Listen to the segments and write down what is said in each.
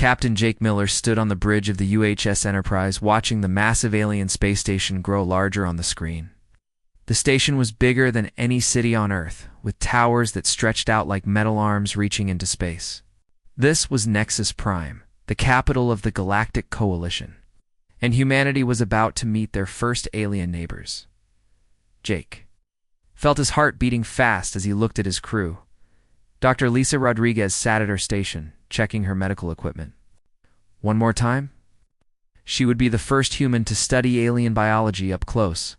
Captain Jake Miller stood on the bridge of the UHS Enterprise, watching the massive alien space station grow larger on the screen. The station was bigger than any city on Earth, with towers that stretched out like metal arms reaching into space. This was Nexus Prime, the capital of the Galactic Coalition, and humanity was about to meet their first alien neighbors. Jake felt his heart beating fast as he looked at his crew. Dr. Lisa Rodriguez sat at her station, checking her medical equipment. One more time? She would be the first human to study alien biology up close.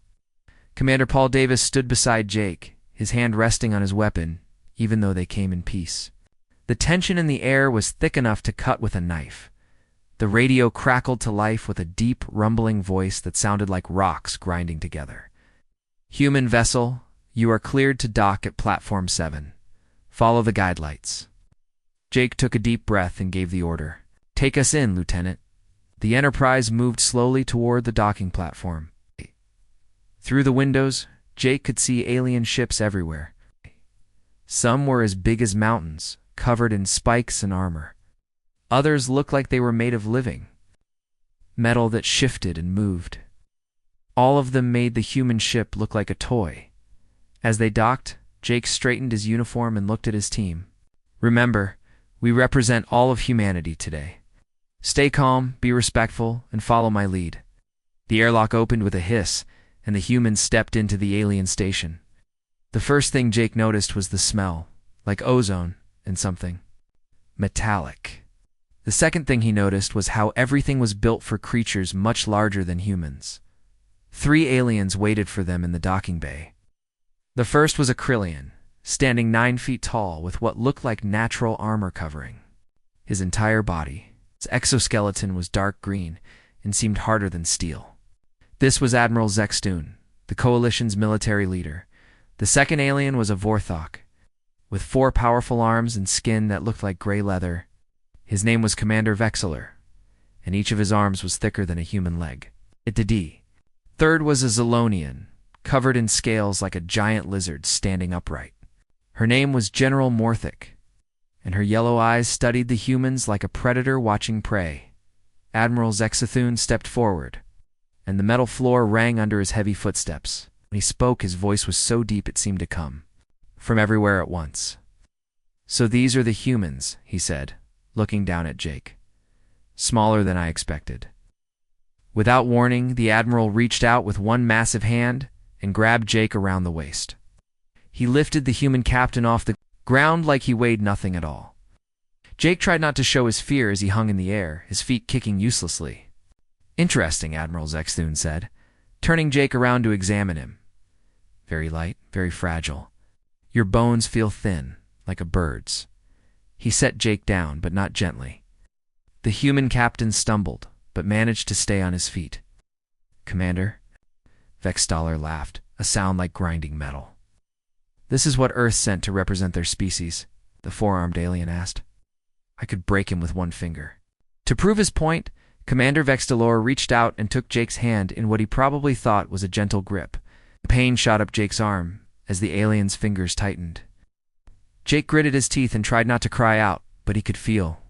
Commander Paul Davis stood beside Jake, his hand resting on his weapon, even though they came in peace. The tension in the air was thick enough to cut with a knife. The radio crackled to life with a deep, rumbling voice that sounded like rocks grinding together. "Human vessel, you are cleared to dock at Platform 7. Follow the guide lights." Jake took a deep breath and gave the order. "Take us in, Lieutenant." The Enterprise moved slowly toward the docking platform. Through the windows, Jake could see alien ships everywhere. Some were as big as mountains, covered in spikes and armor. Others looked like they were made of living metal that shifted and moved. All of them made the human ship look like a toy. As they docked, Jake straightened his uniform and looked at his team. "Remember, we represent all of humanity today. Stay calm, be respectful, and follow my lead." The airlock opened with a hiss, and the humans stepped into the alien station. The first thing Jake noticed was the smell, like ozone and something metallic. The second thing he noticed was how everything was built for creatures much larger than humans. 3 aliens waited for them in the docking bay. The first was a Krillian, standing 9 feet tall with what looked like natural armor covering his entire body. His exoskeleton was dark green and seemed harder than steel. This was Admiral Zextoon, the Coalition's military leader. The second alien was a Vorthok, with 4 powerful arms and skin that looked like gray leather. His name was Commander Vexeler, and each of his arms was thicker than a human leg. Third was a Zolonian, covered in scales like a giant lizard standing upright. Her name was General Morthic, and her yellow eyes studied the humans like a predator watching prey. Admiral Zextoon stepped forward, and the metal floor rang under his heavy footsteps. When he spoke, his voice was so deep it seemed to come from everywhere at once. "So these are the humans," he said, looking down at Jake. "Smaller than I expected." Without warning, the Admiral reached out with one massive hand and grabbed Jake around the waist. He lifted the human captain off the ground like he weighed nothing at all. Jake tried not to show his fear as he hung in the air, his feet kicking uselessly. "Interesting," Admiral Zextoon said, turning Jake around to examine him. "Very light, very fragile. Your bones feel thin, like a bird's." He set Jake down, but not gently. The human captain stumbled, but managed to stay on his feet. "Commander?" Vextaller laughed, a sound like grinding metal. "This is what Earth sent to represent their species," the 4-armed alien asked. "I could break him with one finger." To prove his point, Commander Vextaller reached out and took Jake's hand in what he probably thought was a gentle grip. Pain shot up Jake's arm as the alien's fingers tightened. Jake gritted his teeth and tried not to cry out, but he could feel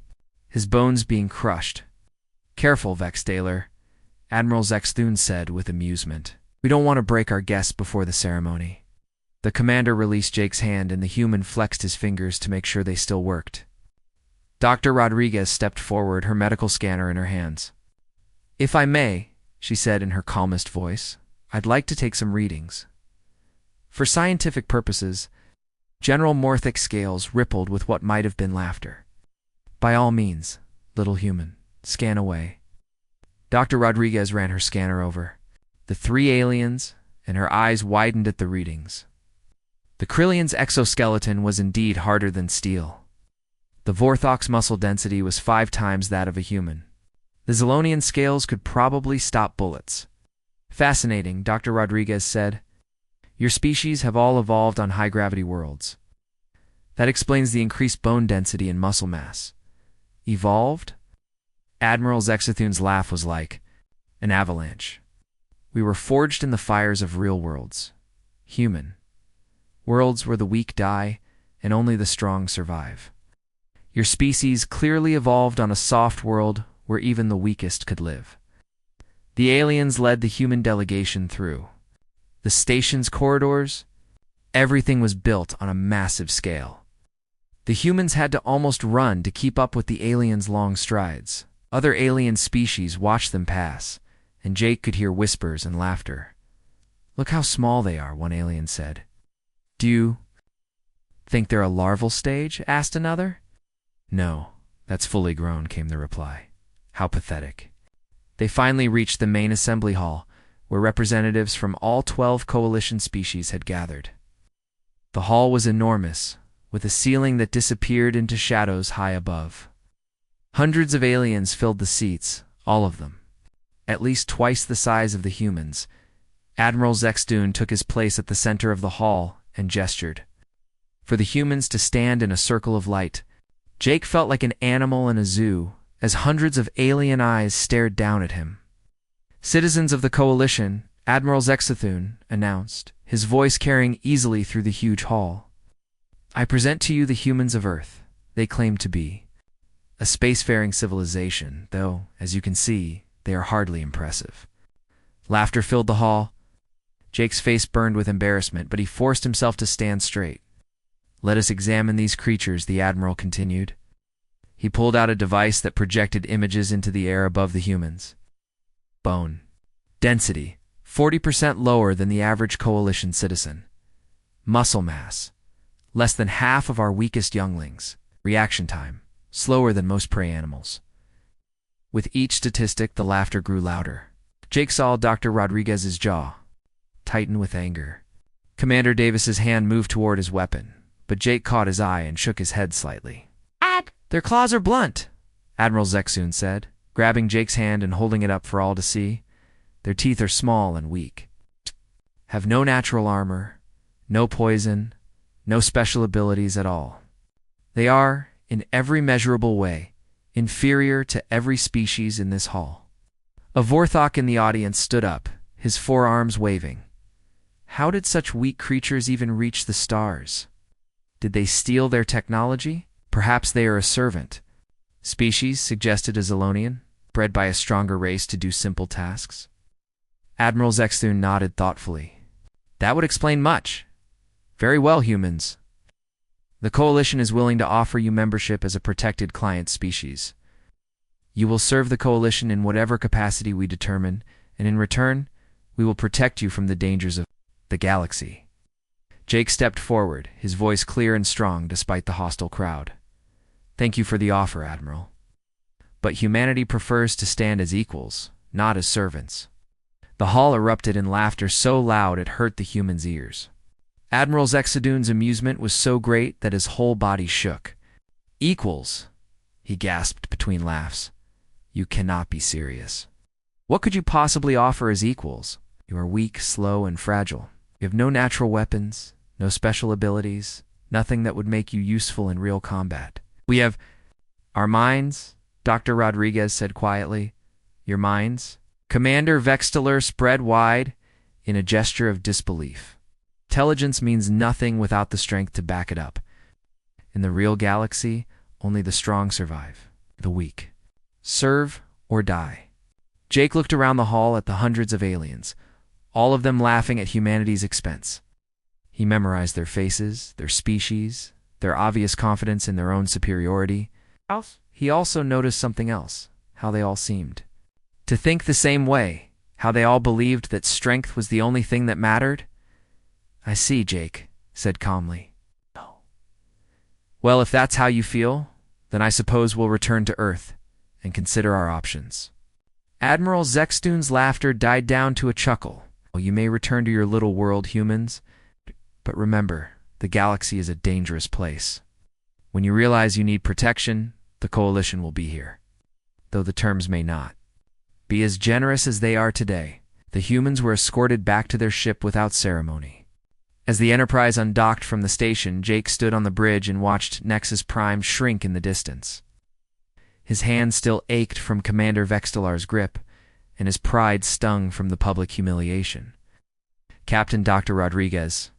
his bones being crushed. "Careful, Vextaller," Admiral Zextoon said with amusement. "We don't want to break our guests before the ceremony." The commander released Jake's hand and the human flexed his fingers to make sure they still worked. Dr. Rodriguez stepped forward, her medical scanner in her hands. "If I may," she said in her calmest voice, "I'd like to take some readings." For scientific purposes, General Morthic's scales rippled with what might have been laughter. "By all means, little human, scan away." Dr. Rodriguez ran her scanner over the 3 aliens, and her eyes widened at the readings. The Krillian's exoskeleton was indeed harder than steel. The Vorthok's muscle density was 5 times that of a human. The Zolonian scales could probably stop bullets. "Fascinating," Dr. Rodriguez said. "Your species have all evolved on high-gravity worlds. That explains the increased bone density and muscle mass." "Evolved?" Admiral Zextoon's laugh was like an avalanche. "We were forged in the fires of real worlds. Human. Worlds where the weak die and only the strong survive. Your species clearly evolved on a soft world where even the weakest could live. The aliens led the human delegation through. The station's corridors, everything was built on a massive scale. The humans had to almost run to keep up with the aliens' long strides. Other alien species watched them pass, and Jake could hear whispers and laughter. "Look how small they are," one alien said. "Do you think they're a larval stage?" asked another. "No, that's fully grown," came the reply. "How pathetic." They finally reached the main assembly hall, where representatives from all 12 coalition species had gathered. The hall was enormous, with a ceiling that disappeared into shadows high above. Hundreds of aliens filled the seats, all of them. At least twice the size of the humans. Admiral Zexdoon took his place at the center of the hall and gestured for the humans to stand in a circle of light. Jake felt like an animal in a zoo as hundreds of alien eyes stared down at him. "Citizens of the Coalition," Admiral Zexdoon announced, his voice carrying easily through the huge hall. "I present to you the humans of Earth. They claim to be a spacefaring civilization, though, as you can see, they are hardly impressive." Laughter filled the hall. Jake's face burned with embarrassment, but he forced himself to stand straight. "Let us examine these creatures," the Admiral continued. He pulled out a device that projected images into the air above the humans. Bone density, 40% lower than the average Coalition citizen. Muscle mass, less than half of our weakest younglings. Reaction time, slower than most prey animals. With each statistic, the laughter grew louder. Jake saw Dr. Rodriguez's jaw tighten with anger. Commander Davis's hand moved toward his weapon, but Jake caught his eye and shook his head slightly. "Their claws are blunt," Admiral Zexdoon said, grabbing Jake's hand and holding it up for all to see. "Their teeth are small and weak. Have no natural armor, no poison, no special abilities at all. They are, in every measurable way, inferior to every species in this hall." A Vorthok in the audience stood up, his forearms waving. How did such weak creatures even reach the stars? Did they steal their technology? Perhaps they are a servant species, suggested a Zolonian, bred by a stronger race to do simple tasks. Admiral Zexdoon nodded thoughtfully. "That would explain much. Very well, humans. The Coalition is willing to offer you membership as a protected client species. You will serve the Coalition in whatever capacity we determine, and in return, we will protect you from the dangers of the galaxy." Jake stepped forward, his voice clear and strong despite the hostile crowd. "Thank you for the offer, Admiral. But humanity prefers to stand as equals, not as servants." The hall erupted in laughter so loud it hurt the humans' ears. Admiral Zexdoon's amusement was so great that his whole body shook. "Equals?" he gasped between laughs. "You cannot be serious. What could you possibly offer as equals? You are weak, slow, and fragile. You have no natural weapons, no special abilities, nothing that would make you useful in real combat. We have our minds," Dr. Rodriguez said quietly. "Your minds?" Commander Vexteler spread wide in a gesture of disbelief. "Intelligence means nothing without the strength to back it up. In the real galaxy, only the strong survive, the weak serve or die." Jake looked around the hall at the hundreds of aliens, all of them laughing at humanity's expense. He memorized their faces, their species, their obvious confidence in their own superiority. He also noticed something else, how they all seemed to think the same way, how they all believed that strength was the only thing that mattered. "I see," Jake said calmly. "No." "Well, if that's how you feel, then I suppose we'll return to Earth and consider our options." Admiral Zexdoon's laughter died down to a chuckle. "Well, you may return to your little world, humans, but remember, the galaxy is a dangerous place. When you realize you need protection, the Coalition will be here, though the terms may not be as generous as they are today." The humans were escorted back to their ship without ceremony. As the Enterprise undocked from the station, Jake stood on the bridge and watched Nexus Prime shrink in the distance. His hand still ached from Commander Vextelar's grip, and his pride stung from the public humiliation. Captain Dr. Rodriguez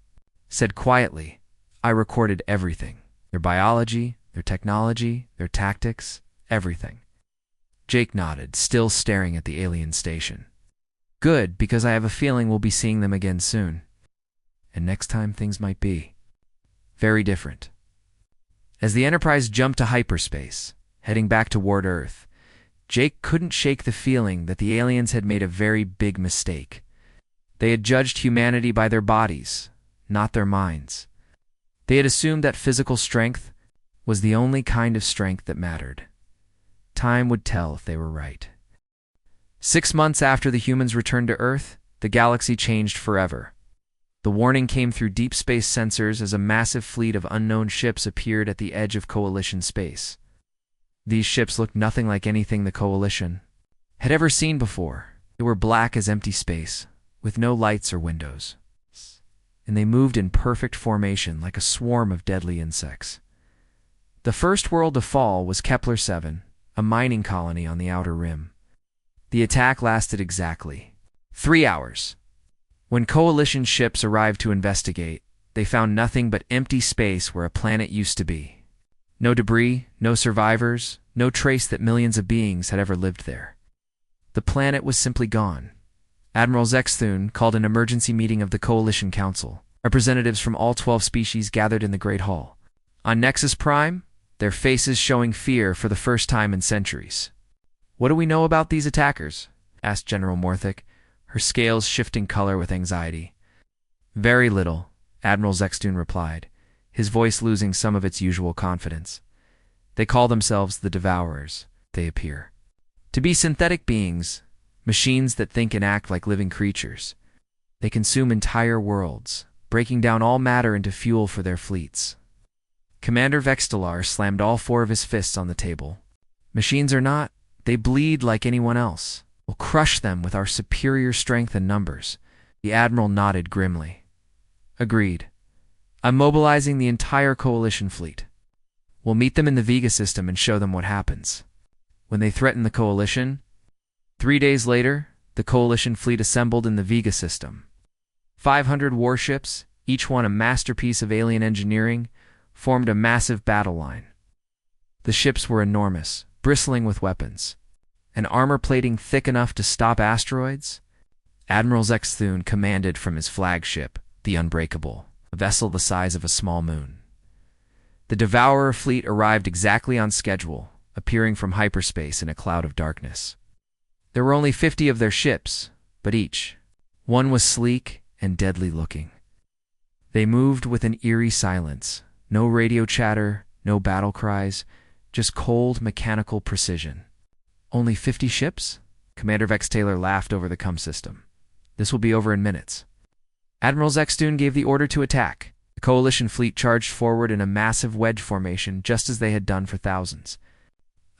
said quietly, "I recorded everything. Their biology, their their technology, their tactics, everything. Jake nodded, still staring at the alien station. Good, because I have a feeling we'll be seeing them again soon. And next time things might be very different. As the Enterprise jumped to hyperspace, heading back toward Earth, Jake couldn't shake the feeling that the aliens had made a very big mistake. They had judged humanity by their bodies, not their minds. They had assumed that physical strength was the only kind of strength that mattered. Time would tell if they were right. 6 months after the humans returned to Earth, the galaxy changed forever. The warning came through deep space sensors as a massive fleet of unknown ships appeared at the edge of Coalition space. These ships looked nothing like anything the Coalition had ever seen before. They were black as empty space, with no lights or windows. And they moved in perfect formation like a swarm of deadly insects. The first world to fall was Kepler 7, a mining colony on the outer rim. The attack lasted exactly 3 hours. When Coalition ships arrived to investigate, they found nothing but empty space where a planet used to be. No debris, no survivors, no trace that millions of beings had ever lived there. The planet was simply gone. Admiral Zexthun called an emergency meeting of the Coalition Council. Representatives from all 12 species gathered in the Great Hall. On Nexus Prime, their faces showing fear for the first time in centuries. "What do we know about these attackers?" asked General Morthic, her scales shifting color with anxiety. "Very little," Admiral Zexthun replied, his voice losing some of its usual confidence. "They call themselves the Devourers. They appear to be synthetic beings, machines that think and act like living creatures. They consume entire worlds, breaking down all matter into fuel for their fleets." Commander Vextalar slammed all 4 of his fists on the table. "Machines or not, they bleed like anyone else. We'll crush them with our superior strength and numbers." The Admiral nodded grimly. "Agreed. I'm mobilizing the entire Coalition fleet. We'll meet them in the Vega system and show them what happens when they threaten the Coalition." 3 days later, the Coalition fleet assembled in the Vega system. 500 warships, each one a masterpiece of alien engineering, formed a massive battle line. The ships were enormous, bristling with weapons, and armor plating thick enough to stop asteroids. Admiral Zexthun commanded from his flagship, the Unbreakable, a vessel the size of a small moon. The Devourer fleet arrived exactly on schedule, appearing from hyperspace in a cloud of darkness. There were only 50 of their ships, but each one was sleek and deadly looking. They moved with an eerie silence. No radio chatter, no battle cries, just cold mechanical precision. "Only 50 ships?" Commander Vextalar laughed over the comm system. "This will be over in minutes." Admiral Zexthun gave the order to attack. The Coalition fleet charged forward in a massive wedge formation, just as they had done for thousands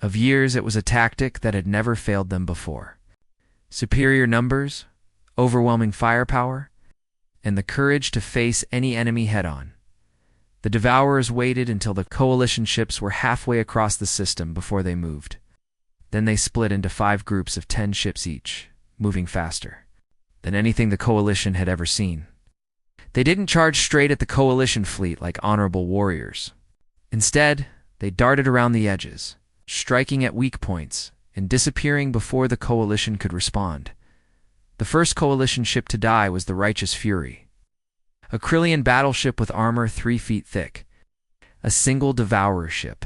of years. It was a tactic that had never failed them before. Superior numbers, overwhelming firepower, and the courage to face any enemy head-on. The Devourers waited until the Coalition ships were halfway across the system before they moved. Then they split into 5 groups of 10 ships each, moving faster than anything the Coalition had ever seen. They didn't charge straight at the Coalition fleet like honorable warriors. Instead, they darted around the edges, striking at weak points and disappearing before the Coalition could respond. The first Coalition ship to die was the Righteous Fury, a Krillian battleship with armor 3 feet thick. A single Devourer ship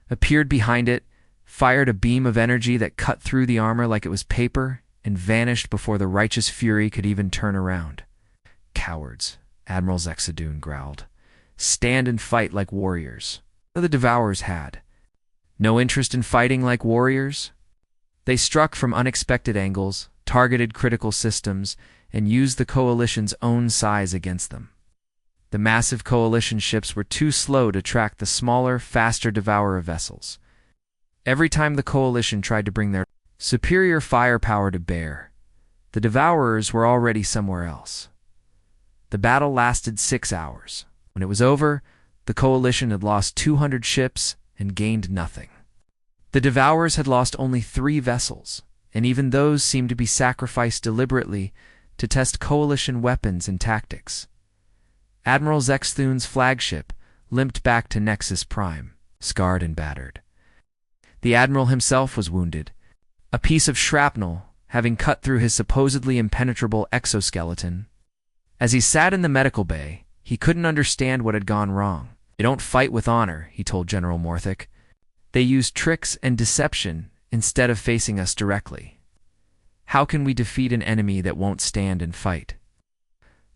appeared behind it, fired a beam of energy that cut through the armor like it was paper, and vanished before the Righteous Fury could even turn around. "Cowards," Admiral Zexthun growled. "Stand and fight like warriors." The Devourers had no interest in fighting like warriors. They struck from unexpected angles, targeted critical systems, and used the Coalition's own size against them. The massive Coalition ships were too slow to track the smaller, faster Devourer vessels. Every time the Coalition tried to bring their superior firepower to bear, the Devourers were already somewhere else. The battle lasted 6 hours. When it was over, the Coalition had lost 200 ships and gained nothing. The Devourers had lost only 3 vessels, and even those seemed to be sacrificed deliberately to test Coalition weapons and tactics. Admiral Zexthun's flagship limped back to Nexus Prime. scarred and battered. The admiral himself was wounded, a piece of shrapnel having cut through his supposedly impenetrable exoskeleton. As he sat in the medical bay, he couldn't understand what had gone wrong. "They don't fight with honor," he told General Morthick. "They use tricks and deception instead of facing us directly. How can we defeat an enemy that won't stand and fight?"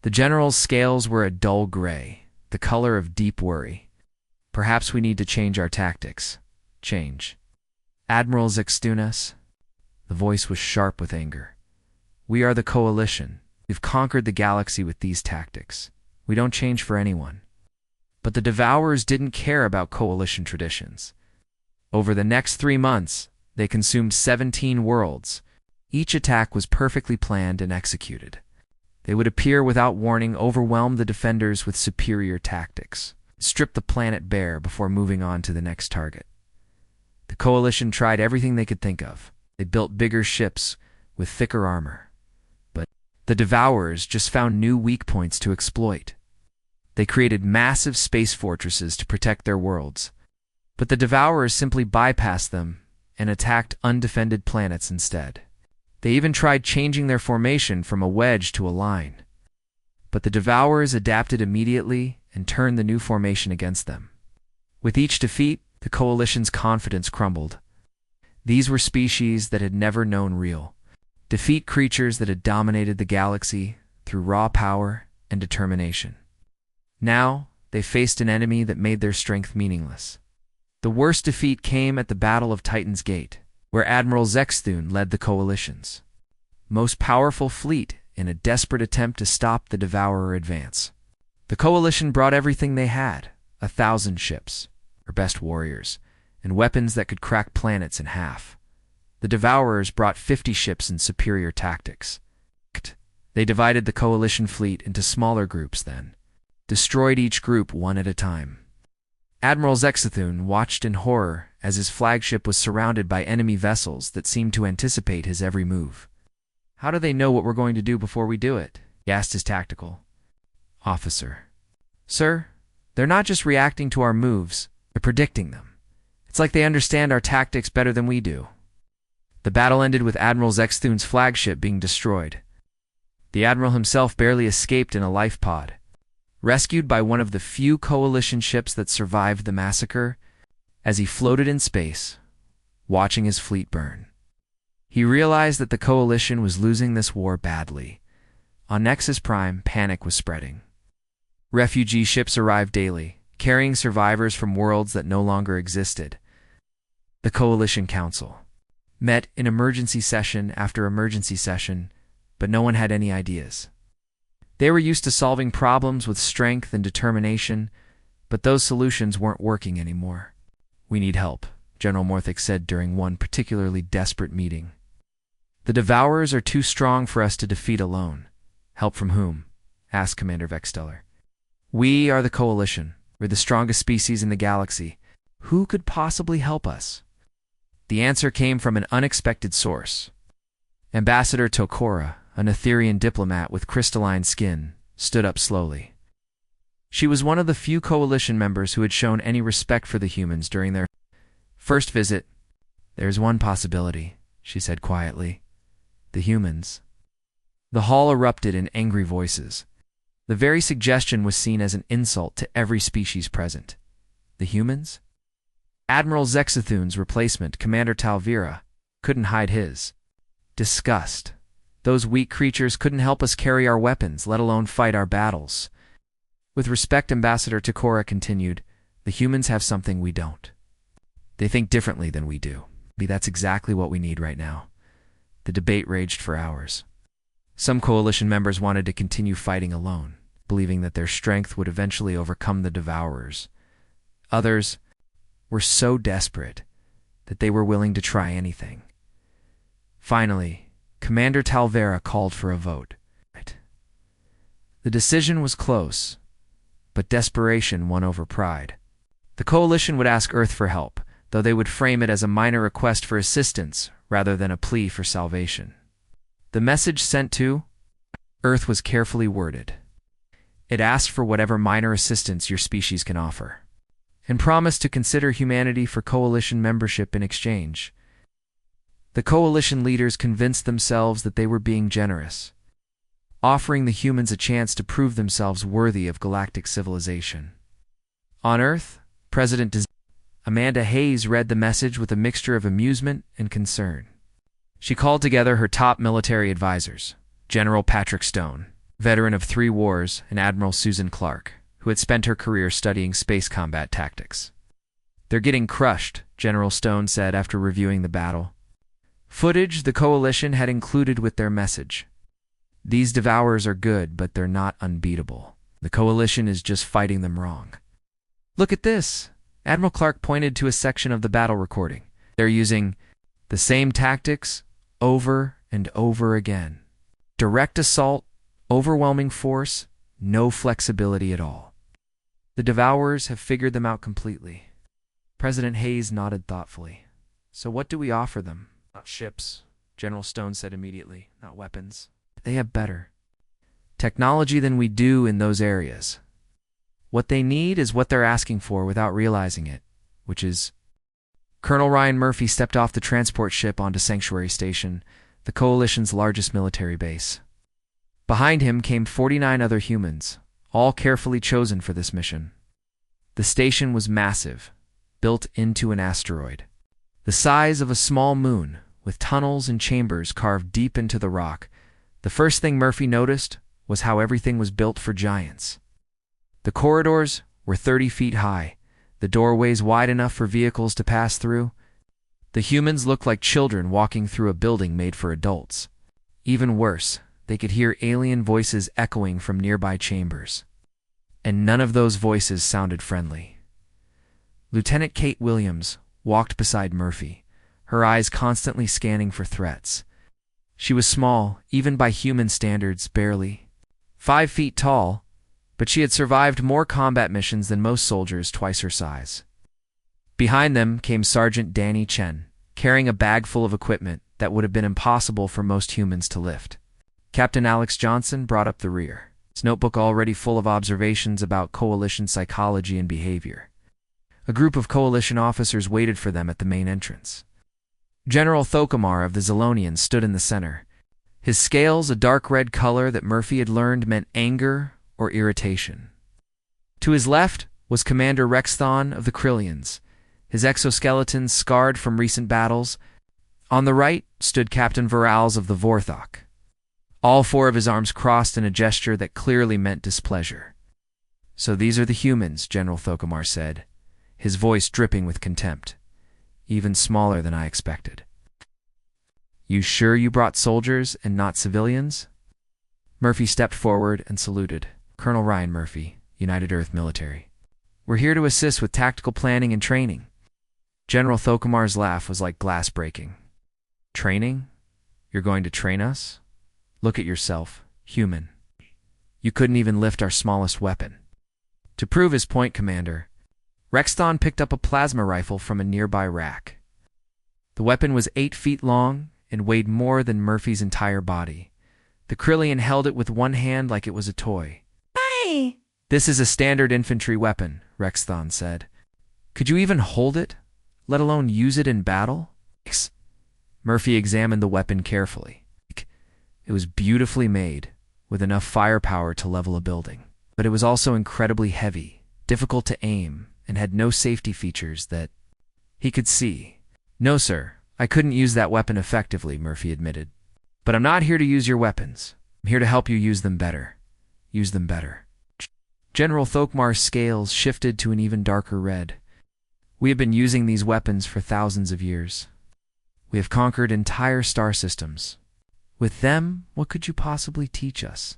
The general's scales were a dull gray, the color of deep worry. "Perhaps we need to change our tactics." "Change?" "Admiral Zextunas?" The voice was sharp with anger. "We are the Coalition. We've conquered the galaxy with these tactics. We don't change for anyone." But the Devourers didn't care about Coalition traditions. Over the next 3 months, they consumed 17 worlds. Each attack was perfectly planned and executed. They would appear without warning, overwhelm the defenders with superior tactics, strip the planet bare before moving on to the next target. The Coalition tried everything they could think of. They built bigger ships with thicker armor. But the Devourers just found new weak points to exploit. They created massive space fortresses to protect their worlds. But the Devourers simply bypassed them and attacked undefended planets instead. They even tried changing their formation from a wedge to a line. But the Devourers adapted immediately and turned the new formation against them. With each defeat, the Coalition's confidence crumbled. These were species that had never known real defeat, creatures that had dominated the galaxy through raw power and determination. Now, they faced an enemy that made their strength meaningless. The worst defeat came at the Battle of Titan's Gate, where Admiral Zexthun led the Coalition's most powerful fleet in a desperate attempt to stop the Devourer advance. The Coalition brought everything they had, 1,000 ships, their best warriors, and weapons that could crack planets in half. The Devourers brought 50 ships and superior tactics. They divided the Coalition fleet into smaller groups then, destroyed each group one at a time. Admiral Zexthun watched in horror as his flagship was surrounded by enemy vessels that seemed to anticipate his every move. "How do they know what we're going to do before we do it?" he asked his tactical officer. "Sir, they're not just reacting to our moves, they're predicting them. It's like they understand our tactics better than we do." The battle ended with Admiral Zexthun's flagship being destroyed. The Admiral himself barely escaped in a life pod. Rescued by one of the few Coalition ships that survived the massacre, as he floated in space, watching his fleet burn. He realized that the Coalition was losing this war badly. On Nexus Prime, panic was spreading. Refugee ships arrived daily, carrying survivors from worlds that no longer existed. The Coalition Council met in emergency session after emergency session, but no one had any ideas. They were used to solving problems with strength and determination, but those solutions weren't working anymore. "We need help," General Morthick said during one particularly desperate meeting. "The Devourers are too strong for us to defeat alone." "Help from whom?" asked Commander Vexteller. "We are the Coalition. We're the strongest species in the galaxy. Who could possibly help us?" The answer came from an unexpected source. Ambassador Tokora, an Etherian diplomat with crystalline skin, stood up slowly. She was one of the few Coalition members who had shown any respect for the humans during their first visit. "There's one possibility," she said quietly. "The humans." The hall erupted in angry voices. The very suggestion was seen as an insult to every species present. The humans? Admiral Zexthun's replacement, Commander Talvira, couldn't hide his disgust. "Those weak creatures couldn't help us carry our weapons, let alone fight our battles." With respect, Ambassador Tokora continued, "The humans have something we don't. They think differently than we do. That's exactly what we need right now." The debate raged for hours. Some Coalition members wanted to continue fighting alone, believing that their strength would eventually overcome the Devourers. Others were so desperate that they were willing to try anything. Finally, Commander Talvera called for a vote. The decision was close, but desperation won over pride. The Coalition would ask Earth for help, though they would frame it as a minor request for assistance rather than a plea for salvation. The message sent to Earth was carefully worded. It asked for whatever minor assistance your species can offer. and promised to consider humanity for coalition membership in exchange. The coalition leaders convinced themselves that they were being generous, offering the humans a chance to prove themselves worthy of galactic civilization. On Earth, Amanda Hayes read the message with a mixture of amusement and concern. She called together her top military advisors, General Patrick Stone, veteran of 3 wars, and Admiral Susan Clark, who had spent her career studying space combat tactics. "They're getting crushed," General Stone said after reviewing the battle. Footage the coalition had included with their message. "These devourers are good, but they're not unbeatable. The coalition is just fighting them wrong." "Look at this!" Admiral Clark pointed to a section of the battle recording. "They're using the same tactics over and over again. Direct assault, overwhelming force, no flexibility at all. The devourers have figured them out completely." President Hayes nodded thoughtfully. "So what do we offer them?" "Not ships," General Stone said immediately. "Not weapons. They have better technology than we do in those areas. What they need is what they're asking for without realizing it, which is..." Colonel Ryan Murphy stepped off the transport ship onto Sanctuary Station, the Coalition's largest military base. Behind him came 49 other humans, all carefully chosen for this mission. The station was massive, built into an asteroid, the size of a small moon, with tunnels and chambers carved deep into the rock. The first thing Murphy noticed was how everything was built for giants. The corridors were 30 feet high, the doorways wide enough for vehicles to pass through. The humans looked like children walking through a building made for adults. Even worse, they could hear alien voices echoing from nearby chambers. And none of those voices sounded friendly. Lieutenant Kate Williams walked beside Murphy, her eyes constantly scanning for threats. She was small, even by human standards, barely 5 feet tall, but she had survived more combat missions than most soldiers twice her size. Behind them came Sergeant Danny Chen, carrying a bag full of equipment that would have been impossible for most humans to lift. Captain Alex Johnson brought up the rear, his notebook already full of observations about Coalition psychology and behavior. A group of Coalition officers waited for them at the main entrance. General Thokomar of the Zilonians stood in the center, his scales a dark red color that Murphy had learned meant anger or irritation. To his left was Commander Rexthon of the Krillians, his exoskeleton scarred from recent battles. On the right stood Captain Varals of the Vorthok, all 4 of his arms crossed in a gesture that clearly meant displeasure. "So these are the humans," General Thokomar said, his voice dripping with contempt. "Even smaller than I expected." "You sure you brought soldiers and not civilians?" Murphy stepped forward and saluted. "Colonel Ryan Murphy, United Earth Military. We're here to assist with tactical planning and training." General Thokomar's laugh was like glass breaking. "Training? You're going to train us? Look at yourself, human. You couldn't even lift our smallest weapon." To prove his point, Commander, Rexthon picked up a plasma rifle from a nearby rack. The weapon was 8 feet long and weighed more than Murphy's entire body. The Krillian held it with one hand like it was a toy. "Hey!" "This is a standard infantry weapon," Rexthon said. "Could you even hold it, let alone use it in battle?" Murphy examined the weapon carefully. It was beautifully made, with enough firepower to level a building. But it was also incredibly heavy, difficult to aim, and had no safety features that he could see. "No, sir, I couldn't use that weapon effectively," Murphy admitted. "But I'm not here to use your weapons. I'm here to help you use them better. Use them better." General Thokomar's scales shifted to an even darker red. "We have been using these weapons for thousands of years. We have conquered entire star systems. With them, what could you possibly teach us?"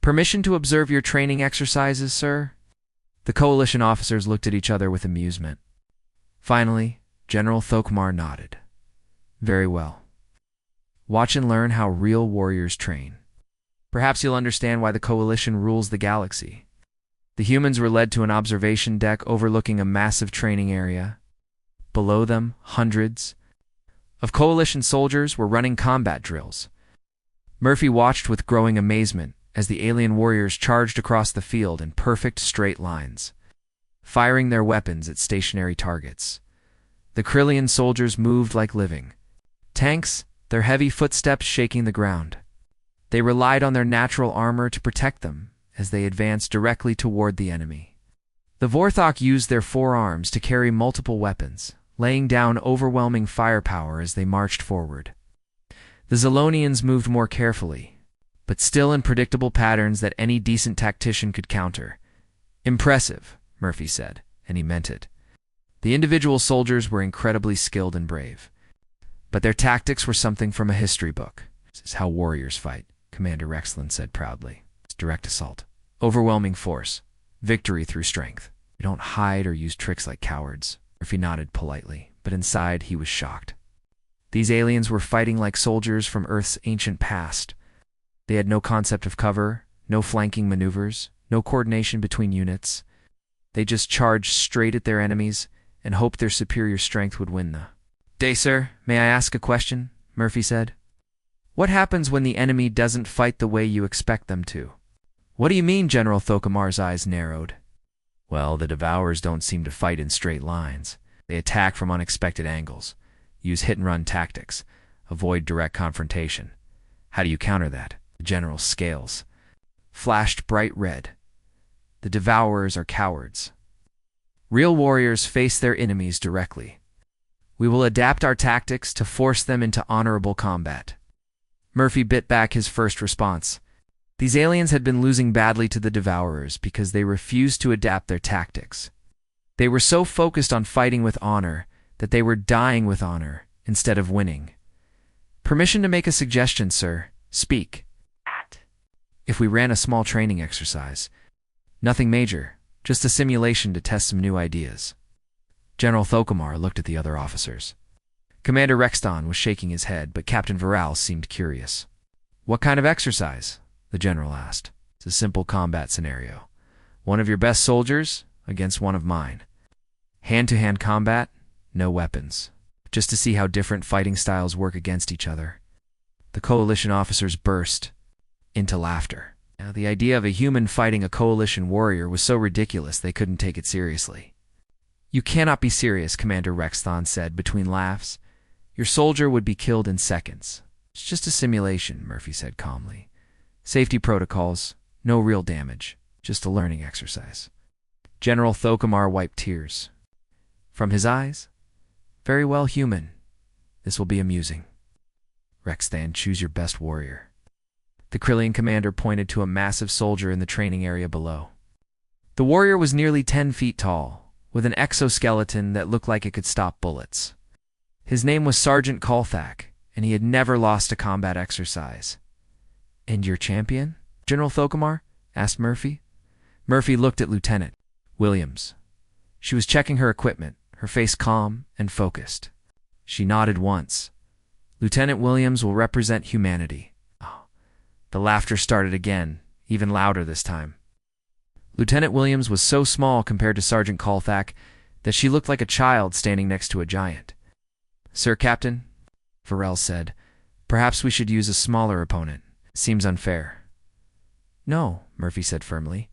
"Permission to observe your training exercises, sir?" The Coalition officers looked at each other with amusement. Finally, General Thokomar nodded. "Very well. Watch and learn how real warriors train. Perhaps you'll understand why the Coalition rules the galaxy." The humans were led to an observation deck overlooking a massive training area. Below them, hundreds of Coalition soldiers were running combat drills. Murphy watched with growing amazement as the alien warriors charged across the field in perfect straight lines. firing their weapons at stationary targets. The Krillian soldiers moved like living tanks, their heavy footsteps shaking the ground. They relied on their natural armor to protect them as they advanced directly toward the enemy. The Vorthok used their forearms to carry multiple weapons, laying down overwhelming firepower as they marched forward. The Zolonians moved more carefully, but still in predictable patterns that any decent tactician could counter. "Impressive," Murphy said, and he meant it. The individual soldiers were incredibly skilled and brave, but their tactics were something from a history book. "This is how warriors fight," Commander Rexland said proudly. "It's direct assault, overwhelming force, victory through strength. We don't hide or use tricks like cowards." Murphy nodded politely, but inside he was shocked. These aliens were fighting like soldiers from Earth's ancient past. They had no concept of cover, no flanking maneuvers, no coordination between units. They just charged straight at their enemies and hoped their superior strength would win the day. "Sir, may I ask a question?" Murphy said. "What happens when the enemy doesn't fight the way you expect them to?" "What do you mean?" General Thokomar's eyes narrowed. "Well, the Devourers don't seem to fight in straight lines. They attack from unexpected angles, use hit-and-run tactics, avoid direct confrontation. How do you counter that?" The general's scales flashed bright red. "The Devourers are cowards. Real warriors face their enemies directly. We will adapt our tactics to force them into honorable combat." Murphy bit back his first response. These aliens had been losing badly to the Devourers because they refused to adapt their tactics. They were so focused on fighting with honor that they were dying with honor instead of winning. "Permission to make a suggestion, sir. Speak." "If we ran a small training exercise. Nothing major, just a simulation to test some new ideas." General Thokomar looked at the other officers. Commander Rexton was shaking his head, but Captain Viral seemed curious. "What kind of exercise?" the general asked. "It's a simple combat scenario. One of your best soldiers against one of mine. Hand-to-hand combat, no weapons. Just to see how different fighting styles work against each other." The coalition officers burst into laughter. Now, the idea of a human fighting a coalition warrior was so ridiculous they couldn't take it seriously. "You cannot be serious," Commander Rexton said between laughs. "Your soldier would be killed in seconds." "It's just a simulation," Murphy said calmly. "Safety protocols, no real damage, just a learning exercise." General Thokomar wiped tears from his eyes. "Very well, human. This will be amusing. Rexton, choose your best warrior." The Krillian commander pointed to a massive soldier in the training area below. The warrior was nearly 10 feet tall, with an exoskeleton that looked like it could stop bullets. His name was Sergeant Kolthak, and he had never lost a combat exercise. "And your champion, General Thokomar?" asked Murphy. Murphy looked at Lieutenant Williams. She was checking her equipment, her face calm and focused. She nodded once. "Lieutenant Williams will represent humanity." Oh. The laughter started again, even louder this time. Lieutenant Williams was so small compared to Sergeant Kolthak that she looked like a child standing next to a giant. "Sir Captain," Viral said, "perhaps we should use a smaller opponent. Seems unfair." "No," Murphy said firmly.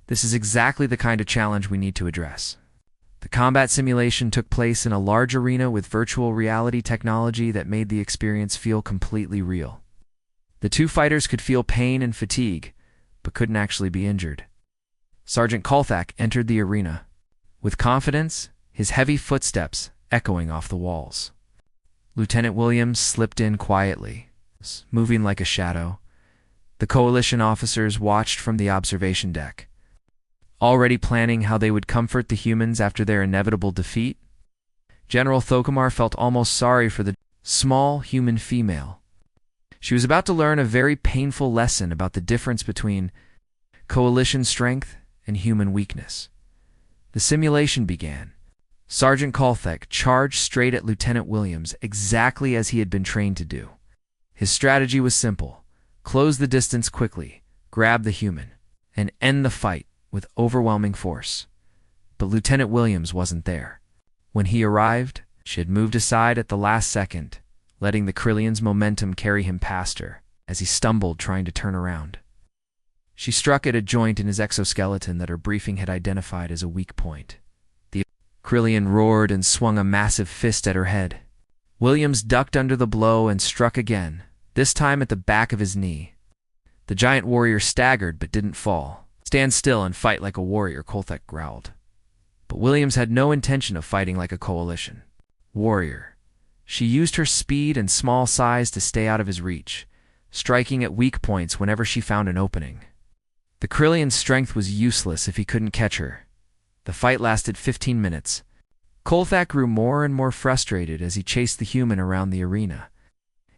"This is exactly the kind of challenge we need to address." The combat simulation took place in a large arena with virtual reality technology that made the experience feel completely real. The two fighters could feel pain and fatigue, but couldn't actually be injured. Sergeant Kolthak entered the arena with confidence, his heavy footsteps echoing off the walls. Lieutenant Williams slipped in quietly, moving like a shadow. The coalition officers watched from the observation deck, already planning how they would comfort the humans after their inevitable defeat. General Thokomar felt almost sorry for the small human female. She was about to learn a very painful lesson about the difference between coalition strength and human weakness. The simulation began. Sergeant Kolthak charged straight at Lieutenant Williams exactly as he had been trained to do. His strategy was simple: close the distance quickly, grab the human, and end the fight with overwhelming force. But Lieutenant Williams wasn't there. When he arrived, she had moved aside at the last second, letting the Krillian's momentum carry him past her as he stumbled trying to turn around. She struck at a joint in his exoskeleton that her briefing had identified as a weak point. The Krillian roared and swung a massive fist at her head. Williams ducked under the blow and struck again, this time at the back of his knee. The giant warrior staggered but didn't fall. "Stand still and fight like a warrior," Kolthek growled. But Williams had no intention of fighting like a coalition warrior. She used her speed and small size to stay out of his reach, striking at weak points whenever she found an opening. The Krillian's strength was useless if he couldn't catch her. The fight lasted 15 minutes. Kolthak grew more and more frustrated as he chased the human around the arena.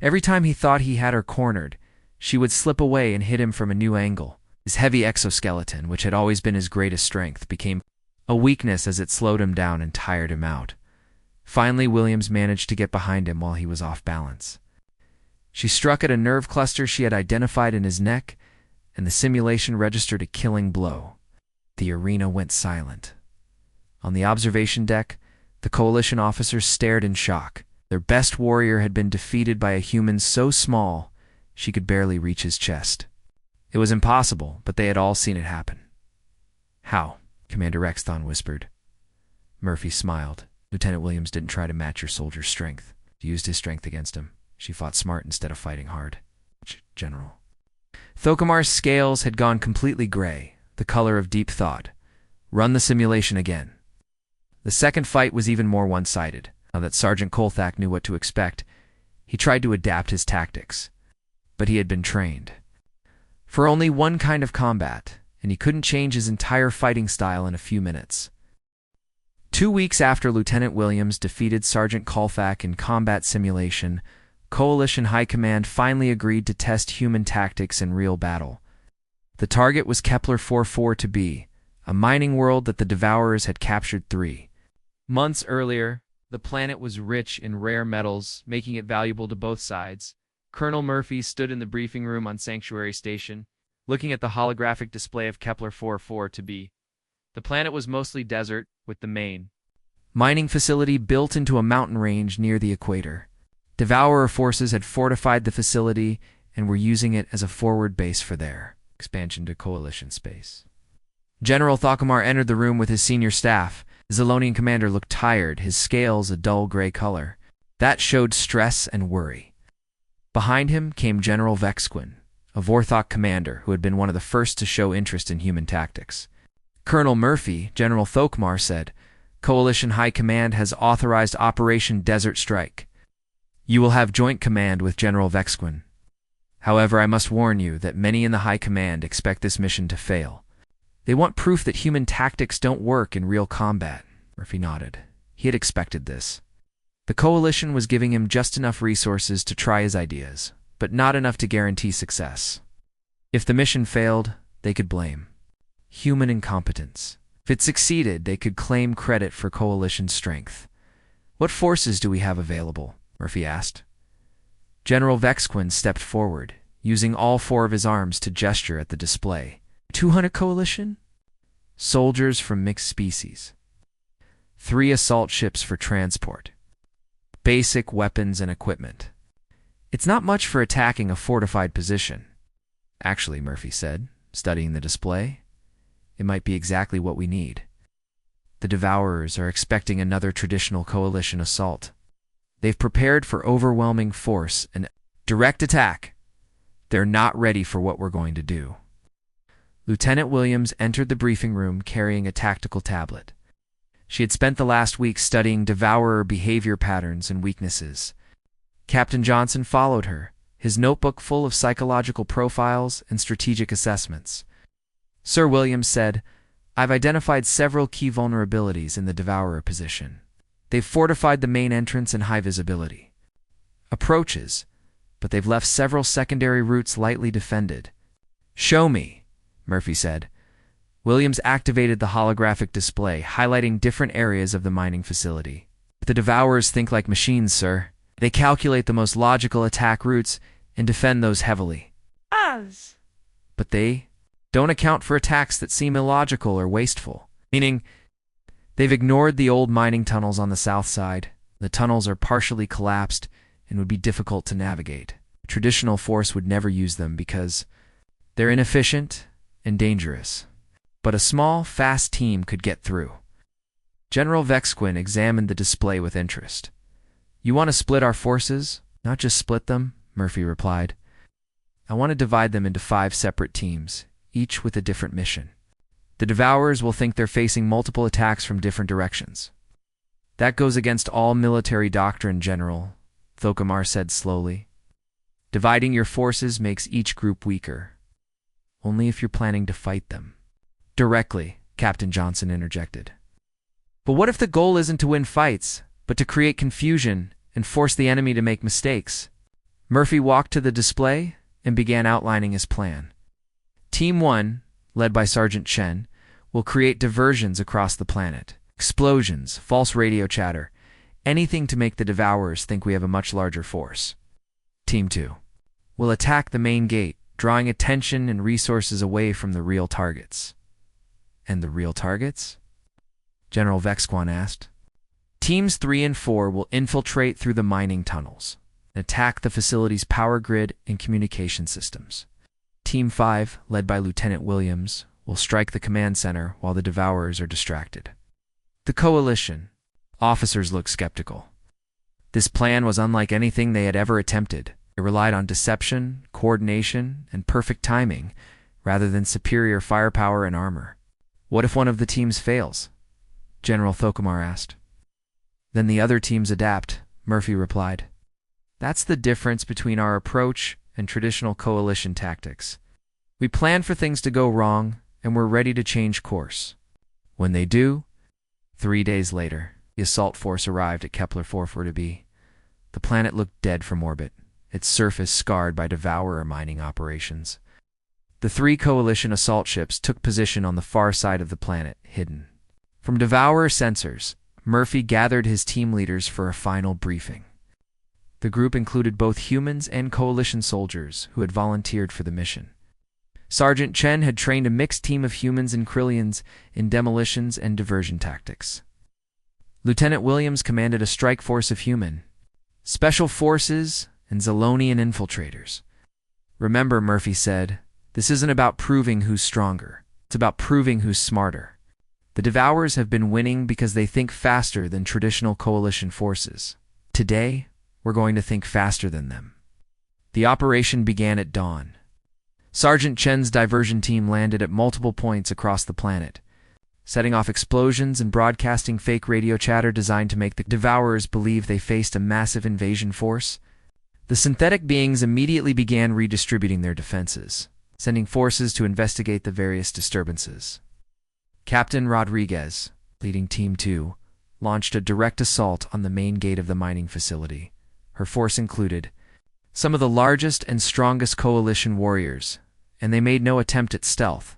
Every time he thought he had her cornered, she would slip away and hit him from a new angle. His heavy exoskeleton, which had always been his greatest strength, became a weakness as it slowed him down and tired him out. Finally, Williams managed to get behind him while he was off balance. She struck at a nerve cluster she had identified in his neck, and the simulation registered a killing blow. The arena went silent. On the observation deck, the Coalition officers stared in shock. Their best warrior had been defeated by a human so small she could barely reach his chest. It was impossible, but they had all seen it happen. "How?" Commander Rexthon whispered. Murphy smiled. "Lieutenant Williams didn't try to match your soldier's strength. She used his strength against him. She fought smart instead of fighting hard." General. Thokomar's scales had gone completely gray, the color of deep thought. "Run the simulation again." The second fight was even more one-sided. Now that Sergeant Kolthak knew what to expect, he tried to adapt his tactics. But he had been trained for only one kind of combat, and he couldn't change his entire fighting style in a few minutes. 2 weeks after Lieutenant Williams defeated Sergeant Kolthak in combat simulation, Coalition High Command finally agreed to test human tactics in real battle. The target was Kepler 44-b, a mining world that the Devourers had captured 3 months earlier. The planet was rich in rare metals, making it valuable to both sides. Colonel Murphy stood in the briefing room on Sanctuary Station, looking at the holographic display of Kepler 44-b. The planet was mostly desert, with the main mining facility built into a mountain range near the equator. Devourer forces had fortified the facility and were using it as a forward base for their expansion to Coalition space. General Thokomar entered the room with his senior staff. The Zalonian commander looked tired, his scales a dull gray color. That showed stress and worry. Behind him came General Vexquin, a Vorthok commander who had been one of the first to show interest in human tactics. "Colonel Murphy," General Thokomar said, "Coalition High Command has authorized Operation Desert Strike. You will have joint command with General Vexquin. However, I must warn you that many in the High Command expect this mission to fail. They want proof that human tactics don't work in real combat." Murphy nodded. He had expected this. The Coalition was giving him just enough resources to try his ideas, but not enough to guarantee success. If the mission failed, they could blame human incompetence. If it succeeded, they could claim credit for Coalition strength. "What forces do we have available?" Murphy asked. General Vexquin stepped forward, using all 4 of his arms to gesture at the display. 200 Coalition? Soldiers from mixed species. 3 assault ships for transport. Basic weapons and equipment. It's not much for attacking a fortified position. Actually, Murphy said, studying the display, it might be exactly what we need. The Devourers are expecting another traditional Coalition assault. They've prepared for overwhelming force and direct attack. They're not ready for what we're going to do. Lieutenant Williams entered the briefing room carrying a tactical tablet. She had spent the last week studying Devourer behavior patterns and weaknesses. Captain Johnson followed her, his notebook full of psychological profiles and strategic assessments. Sir Williams said, "I've identified several key vulnerabilities in the Devourer position. They've fortified the main entrance and high visibility approaches, but they've left several secondary routes lightly defended." "Show me," Murphy said. Williams activated the holographic display, highlighting different areas of the mining facility. "The Devourers think like machines, sir. They calculate the most logical attack routes and defend those heavily. But they don't account for attacks that seem illogical or wasteful, meaning they've ignored the old mining tunnels on the south side. The tunnels are partially collapsed and would be difficult to navigate. A traditional force would never use them because they're inefficient and dangerous. But a small, fast team could get through. General Vexquin examined the display with interest. "You want to split our forces?" "Not just split them," Murphy replied. "I want to divide them into 5 separate teams, each with a different mission. The Devourers will think they're facing multiple attacks from different directions." "That goes against all military doctrine, General," Thokomar said slowly. "Dividing your forces makes each group weaker. Only if you're planning to fight them." "Directly," Captain Johnson interjected. "But what if the goal isn't to win fights, but to create confusion and force the enemy to make mistakes?" Murphy walked to the display and began outlining his plan. Team 1, led by Sergeant Chen, will create diversions across the planet. Explosions, false radio chatter, anything to make the Devourers think we have a much larger force. Team 2 will attack the main gate, drawing attention and resources away from the real targets. "And the real targets?" General Vexquin asked. "Teams 3 and 4 will infiltrate through the mining tunnels and attack the facility's power grid and communication systems. Team 5, led by Lieutenant Williams, will strike the command center while the Devourers are distracted." The coalition. Officers looked skeptical. This plan was unlike anything they had ever attempted. It relied on deception, coordination, and perfect timing, rather than superior firepower and armor. "What if one of the teams fails?" General Thokomar asked. "Then the other teams adapt," Murphy replied. "That's the difference between our approach and traditional coalition tactics. We plan for things to go wrong, and we're ready to change course. When they do..." 3 days later, the assault force arrived at Kepler 440b. The planet looked dead from orbit, its surface scarred by Devourer mining operations. The 3 coalition assault ships took position on the far side of the planet, hidden. From Devourer sensors, Murphy gathered his team leaders for a final briefing. The group included both humans and coalition soldiers who had volunteered for the mission. Sergeant Chen had trained a mixed team of humans and Krillians in demolitions and diversion tactics. Lieutenant Williams commanded a strike force of human, special forces, and Zalonian infiltrators. "Remember," Murphy said, "this isn't about proving who's stronger. It's about proving who's smarter. The Devourers have been winning because they think faster than traditional coalition forces. Today, we're going to think faster than them." The operation began at dawn. Sergeant Chen's diversion team landed at multiple points across the planet, setting off explosions and broadcasting fake radio chatter designed to make the Devourers believe they faced a massive invasion force. The synthetic beings immediately began redistributing their defenses, sending forces to investigate the various disturbances. Captain Rodriguez, leading Team 2, launched a direct assault on the main gate of the mining facility. Her force included some of the largest and strongest coalition warriors, and they made no attempt at stealth.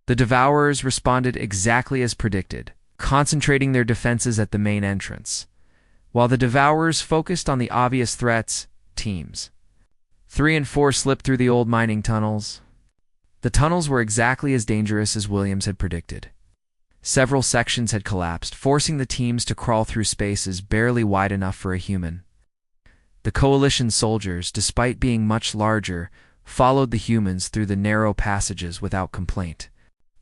The Devourers responded exactly as predicted, concentrating their defenses at the main entrance. While the Devourers focused on the obvious threats, Teams 3 and 4 slipped through the old mining tunnels. The tunnels were exactly as dangerous as Williams had predicted. Several sections had collapsed, forcing the teams to crawl through spaces barely wide enough for a human. The coalition soldiers, despite being much larger, followed the humans through the narrow passages without complaint.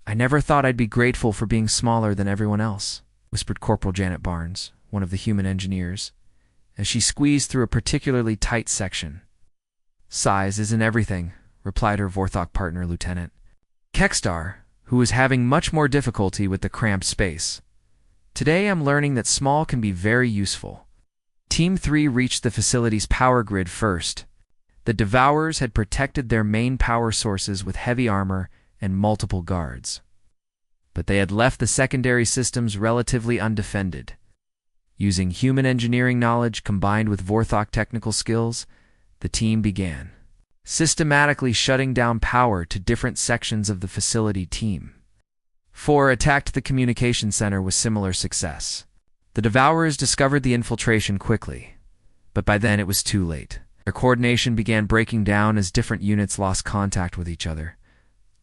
"I never thought I'd be grateful for being smaller than everyone else," whispered Corporal Janet Barnes, one of the human engineers, as she squeezed through a particularly tight section. "Size isn't everything," replied her Vorthok partner, Lieutenant Kekstar, who was having much more difficulty with the cramped space. "Today I'm learning that small can be very useful." Team 3 reached the facility's power grid first. The Devourers had protected their main power sources with heavy armor and multiple guards. But they had left the secondary systems relatively undefended. Using human engineering knowledge combined with Vorthok technical skills, the team began systematically shutting down power to different sections of the facility. Team 4 attacked the communication center with similar success. The Devourers discovered the infiltration quickly, but by then it was too late. Their coordination began breaking down as different units lost contact with each other.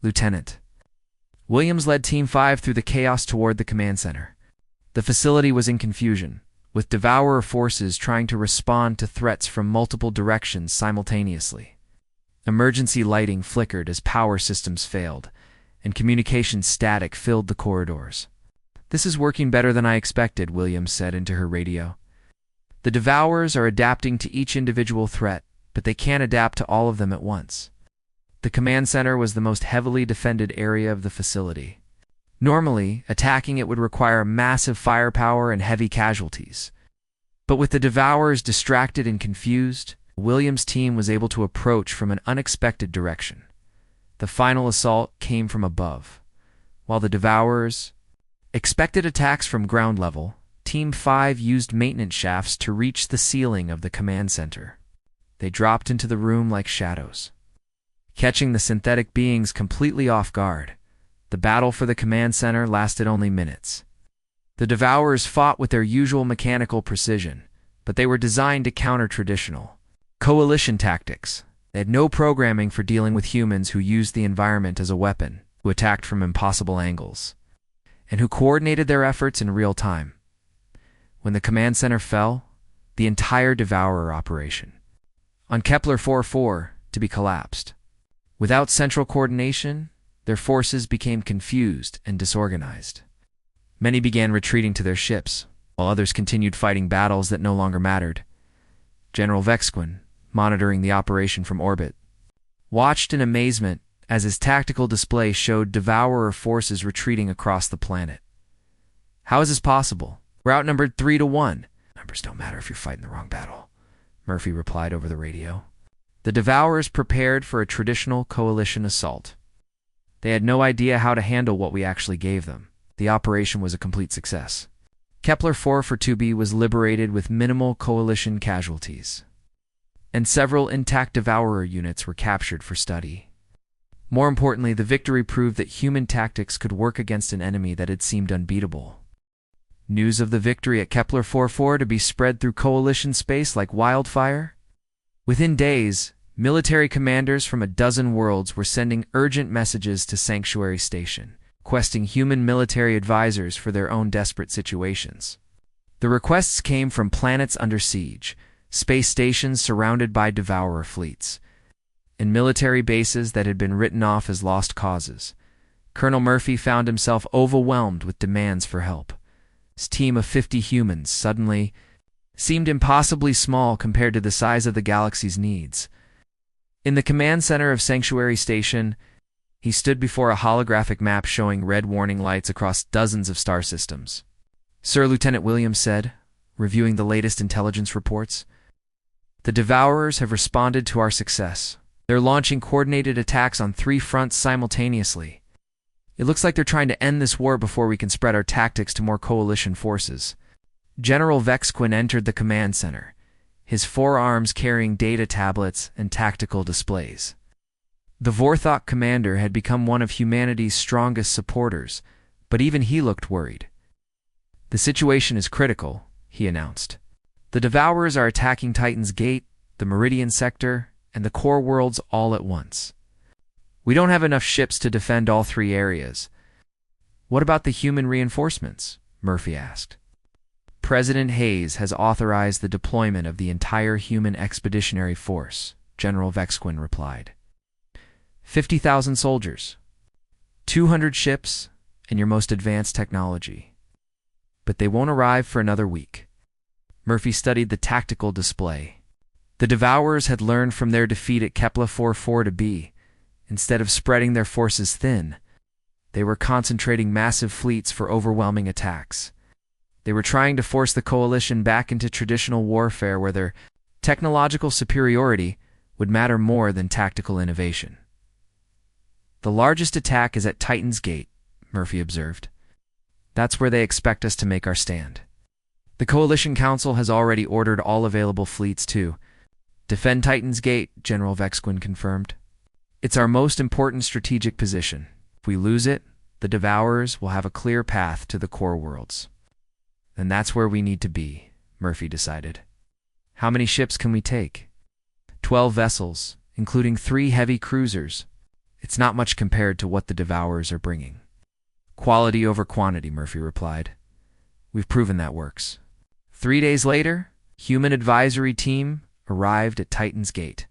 Lieutenant Williams led Team 5 through the chaos toward the command center. The facility was in confusion, with Devourer forces trying to respond to threats from multiple directions simultaneously. Emergency lighting flickered as power systems failed, and communication static filled the corridors. "This is working better than I expected," Williams said into her radio. "The Devourers are adapting to each individual threat, but they can't adapt to all of them at once." The command center was the most heavily defended area of the facility. Normally, attacking it would require massive firepower and heavy casualties. But with the Devourers distracted and confused, Williams' team was able to approach from an unexpected direction. The final assault came from above. While the Devourers expected attacks from ground level, Team 5 used maintenance shafts to reach the ceiling of the command center. They dropped into the room like shadows, catching the synthetic beings completely off guard. The battle for the command center lasted only minutes. The Devourers fought with their usual mechanical precision, but they were designed to counter traditional coalition tactics. They had no programming for dealing with humans who used the environment as a weapon, who attacked from impossible angles, and who coordinated their efforts in real time. When the command center fell, the entire Devourer operation on Kepler 4-4 to be collapsed. Without central coordination, their forces became confused and disorganized. Many began retreating to their ships, while others continued fighting battles that no longer mattered. General Vexquin, monitoring the operation from orbit, watched in amazement as his tactical display showed Devourer forces retreating across the planet. "How is this possible? We're outnumbered 3-1. "Numbers don't matter if you're fighting the wrong battle," Murphy replied over the radio. The Devourers prepared for a traditional coalition assault. They had no idea how to handle what we actually gave them. The operation was a complete success. Kepler 4-2b was liberated with minimal coalition casualties, and several intact Devourer units were captured for study. More importantly, the victory proved that human tactics could work against an enemy that had seemed unbeatable. News of the victory at Kepler 4-4 to be spread through coalition space like wildfire. Within days, military commanders from a dozen worlds were sending urgent messages to Sanctuary Station, requesting human military advisors for their own desperate situations. The requests came from planets under siege, space stations surrounded by Devourer fleets, and military bases that had been written off as lost causes. Colonel Murphy found himself overwhelmed with demands for help. His team of 50 humans suddenly seemed impossibly small compared to the size of the galaxy's needs. In the command center of Sanctuary Station, he stood before a holographic map showing red warning lights across dozens of star systems. "Sir," Lieutenant Williams said, reviewing the latest intelligence reports, "the Devourers have responded to our success. They're launching coordinated attacks on 3 fronts simultaneously. It looks like they're trying to end this war before we can spread our tactics to more coalition forces." General Vexquin entered the command center, his forearms carrying data tablets and tactical displays. The Vorthok commander had become one of humanity's strongest supporters, but even he looked worried. "The situation is critical," he announced. "The Devourers are attacking Titan's Gate, the Meridian Sector, and the core worlds all at once. We don't have enough ships to defend all 3 areas." "What about the human reinforcements?" Murphy asked. "President Hayes has authorized the deployment of the entire human expeditionary force," General Vexquin replied. 50,000 soldiers, 200 ships, and your most advanced technology. But they won't arrive for another week. Murphy studied the tactical display. The Devourers had learned from their defeat at Kepler 4-4b. Instead of spreading their forces thin, they were concentrating massive fleets for overwhelming attacks. They were trying to force the coalition back into traditional warfare where their technological superiority would matter more than tactical innovation. "The largest attack is at Titan's Gate," Murphy observed. "That's where they expect us to make our stand. The Coalition Council has already ordered all available fleets to defend Titan's Gate," General Vexquin confirmed. "It's our most important strategic position. If we lose it, the Devourers will have a clear path to the core worlds. And that's where we need to be," Murphy decided. "How many ships can we take?" 12 vessels, including 3 heavy cruisers. It's not much compared to what the Devourers are bringing. "Quality over quantity," Murphy replied. "We've proven that works." 3 days later, human advisory team arrived at Titan's Gate.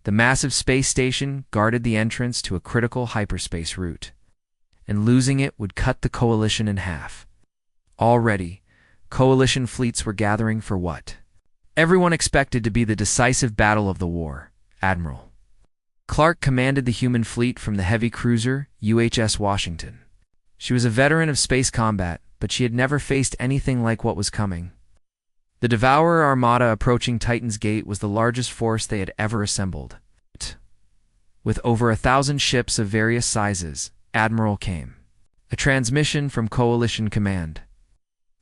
The massive space station guarded the entrance to a critical hyperspace route. and losing it would cut the coalition in half. Already, coalition fleets were gathering for what everyone expected to be the decisive battle of the war. Admiral Clark commanded the human fleet from the heavy cruiser UHS Washington. She was a veteran of space combat, but she had never faced anything like what was coming. The Devourer Armada approaching Titan's Gate was the largest force they had ever assembled. With over 1,000 ships of various sizes, Admiral came. A transmission from Coalition Command.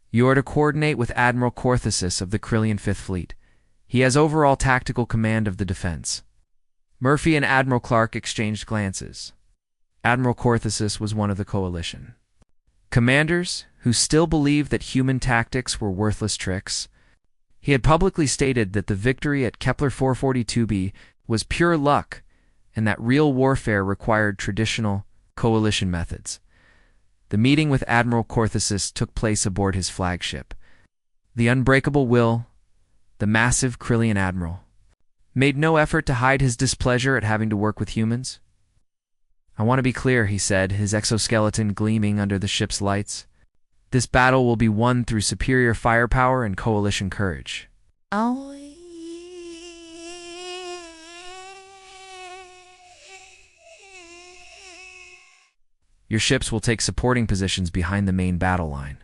You are to coordinate with Admiral Corthusis of the Krillian Fifth Fleet. He has overall tactical command of the defense. Murphy and Admiral Clark exchanged glances. Admiral Corthusis was one of the Coalition commanders who still believed that human tactics were worthless tricks. He had publicly stated that the victory at Kepler 442b was pure luck and that real warfare required traditional coalition methods. The meeting with Admiral Corthusis took place aboard his flagship. The unbreakable Will, the massive Krillian admiral, made no effort to hide his displeasure at having to work with humans. I want to be clear, he said, his exoskeleton gleaming under the ship's lights. This battle will be won through superior firepower and coalition courage. Your ships will take supporting positions behind the main battle line,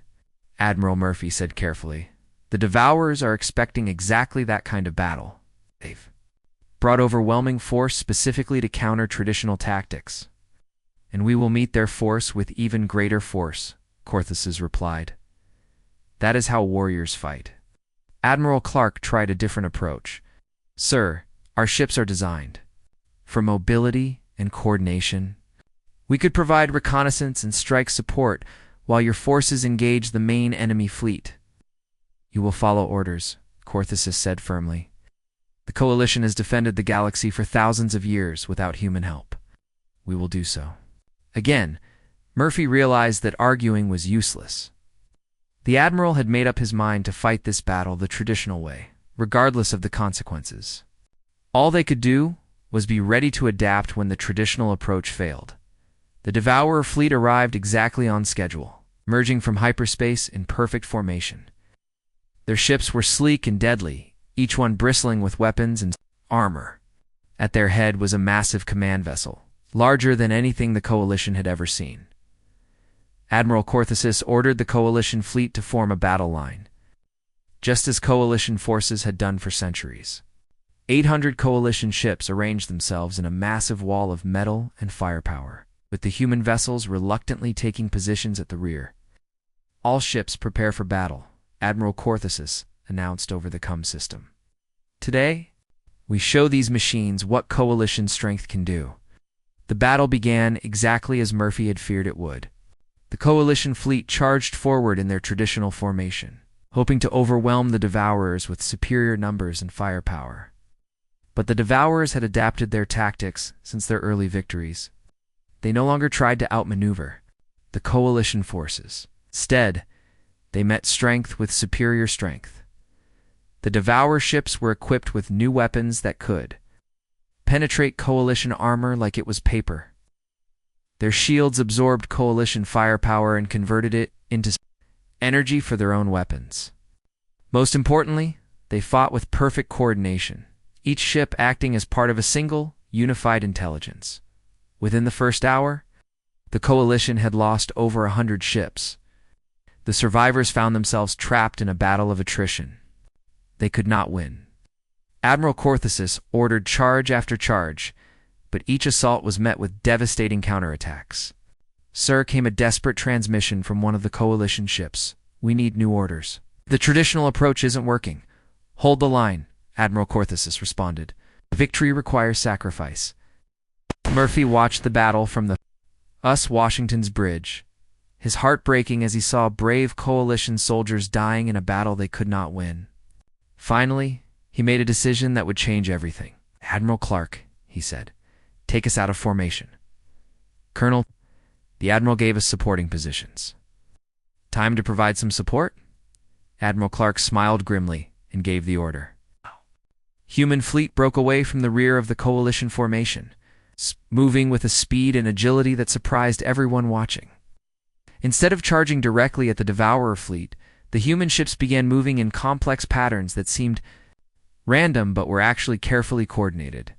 Admiral Murphy said carefully. The Devourers are expecting exactly that kind of battle. They've brought overwhelming force specifically to counter traditional tactics. And we will meet their force with even greater force, Corthusis replied. That is how warriors fight. Admiral Clark tried a different approach. Sir, our ships are designed for mobility and coordination. We could provide reconnaissance and strike support while your forces engage the main enemy fleet. You will follow orders, Corthusis said firmly. The Coalition has defended the galaxy for thousands of years without human help. We will do so. Again, Murphy realized that arguing was useless. The Admiral had made up his mind to fight this battle the traditional way, regardless of the consequences. All they could do was be ready to adapt when the traditional approach failed. The Devourer fleet arrived exactly on schedule, emerging from hyperspace in perfect formation. Their ships were sleek and deadly, each one bristling with weapons and armor. At their head was a massive command vessel, larger than anything the Coalition had ever seen. Admiral Corthusis ordered the Coalition fleet to form a battle line, just as Coalition forces had done for centuries. 800 Coalition ships arranged themselves in a massive wall of metal and firepower, with the human vessels reluctantly taking positions at the rear. All ships prepare for battle, Admiral Corthusis announced over the comm system. Today, we show these machines what Coalition strength can do. The battle began exactly as Murphy had feared it would. The Coalition fleet charged forward in their traditional formation, hoping to overwhelm the Devourers with superior numbers and firepower. But the Devourers had adapted their tactics since their early victories. They no longer tried to outmaneuver the Coalition forces. Instead, they met strength with superior strength. The Devourer ships were equipped with new weapons that could penetrate Coalition armor like it was paper. Their shields absorbed Coalition firepower and converted it into energy for their own weapons. Most importantly, they fought with perfect coordination, each ship acting as part of a single, unified intelligence. Within the first hour, the Coalition had lost over 100 ships. The survivors found themselves trapped in a battle of attrition. They could not win. Admiral Corthusis ordered charge after charge, but each assault was met with devastating counterattacks. Sir, came a desperate transmission from one of the Coalition ships. We need new orders. The traditional approach isn't working. Hold the line, Admiral Corthusis responded. Victory requires sacrifice. Murphy watched the battle from the Washington's bridge, his heart breaking as he saw brave Coalition soldiers dying in a battle they could not win. Finally, he made a decision that would change everything. Admiral Clark, he said, take us out of formation. Colonel, the Admiral gave us supporting positions. Time to provide some support? Admiral Clark smiled grimly and gave the order. Human fleet broke away from the rear of the Coalition formation. moving with a speed and agility that surprised everyone watching. Instead of charging directly at the Devourer fleet, the human ships began moving in complex patterns that seemed random but were actually carefully coordinated.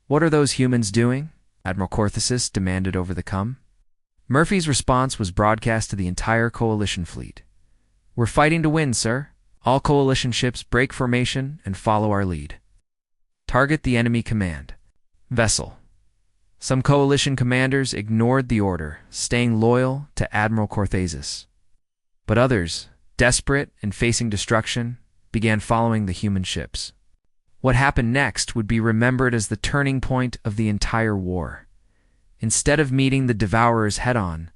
"What are those humans doing?" Admiral Corthesis demanded over the com. Murphy's response was broadcast to the entire Coalition fleet. "We're fighting to win, sir. All Coalition ships break formation and follow our lead. Target the enemy command vessel." Some Coalition commanders ignored the order, staying loyal to Admiral Corthesis. But others, desperate and facing destruction, began following the human ships. What happened next would be remembered as the turning point of the entire war. Instead of meeting the Devourers head-on,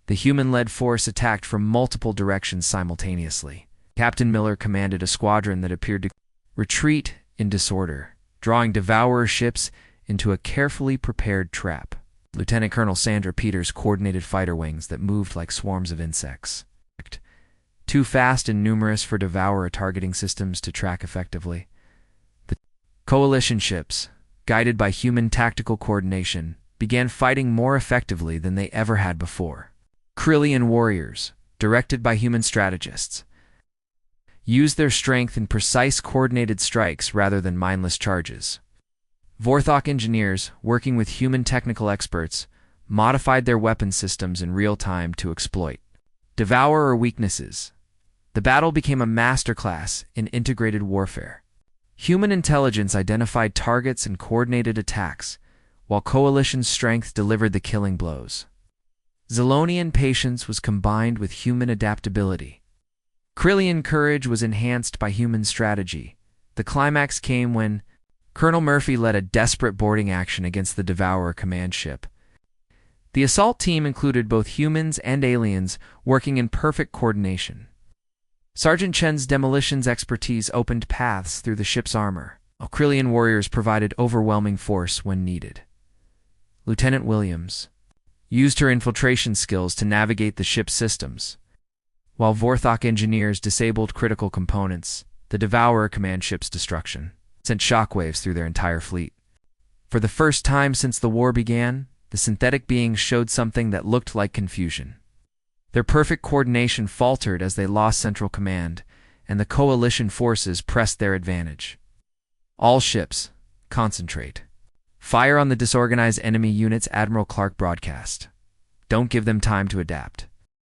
the human-led force attacked from multiple directions simultaneously. Captain Miller commanded a squadron that appeared to retreat in disorder, drawing Devourer ships into a carefully prepared trap. Lieutenant Colonel Sandra Peters coordinated fighter wings that moved like swarms of insects, too fast and numerous for Devourer targeting systems to track effectively. The Coalition ships, guided by human tactical coordination, began fighting more effectively than they ever had before. Corellian warriors, directed by human strategists, used their strength in precise coordinated strikes rather than mindless charges. Vorthok engineers, working with human technical experts, modified their weapon systems in real time to exploit Devourer weaknesses. The battle became a masterclass in integrated warfare. Human intelligence identified targets and coordinated attacks, while Coalition's strength delivered the killing blows. Zilonian patience was combined with human adaptability. Corellian courage was enhanced by human strategy. The climax came when Colonel Murphy led a desperate boarding action against the Devourer command ship. The assault team included both humans and aliens working in perfect coordination. Sergeant Chen's demolitions expertise opened paths through the ship's armor, while Corellian warriors provided overwhelming force when needed. Lieutenant Williams used her infiltration skills to navigate the ship's systems, while Vorthok engineers disabled critical components. The Devourer command ship's destruction sent shockwaves through their entire fleet. For the first time since the war began, the synthetic beings showed something that looked like confusion. Their perfect coordination faltered as they lost central command, and the Coalition forces pressed their advantage. "All ships, concentrate. Fire on the disorganized enemy units," Admiral Clark broadcast. "Don't give them time to adapt."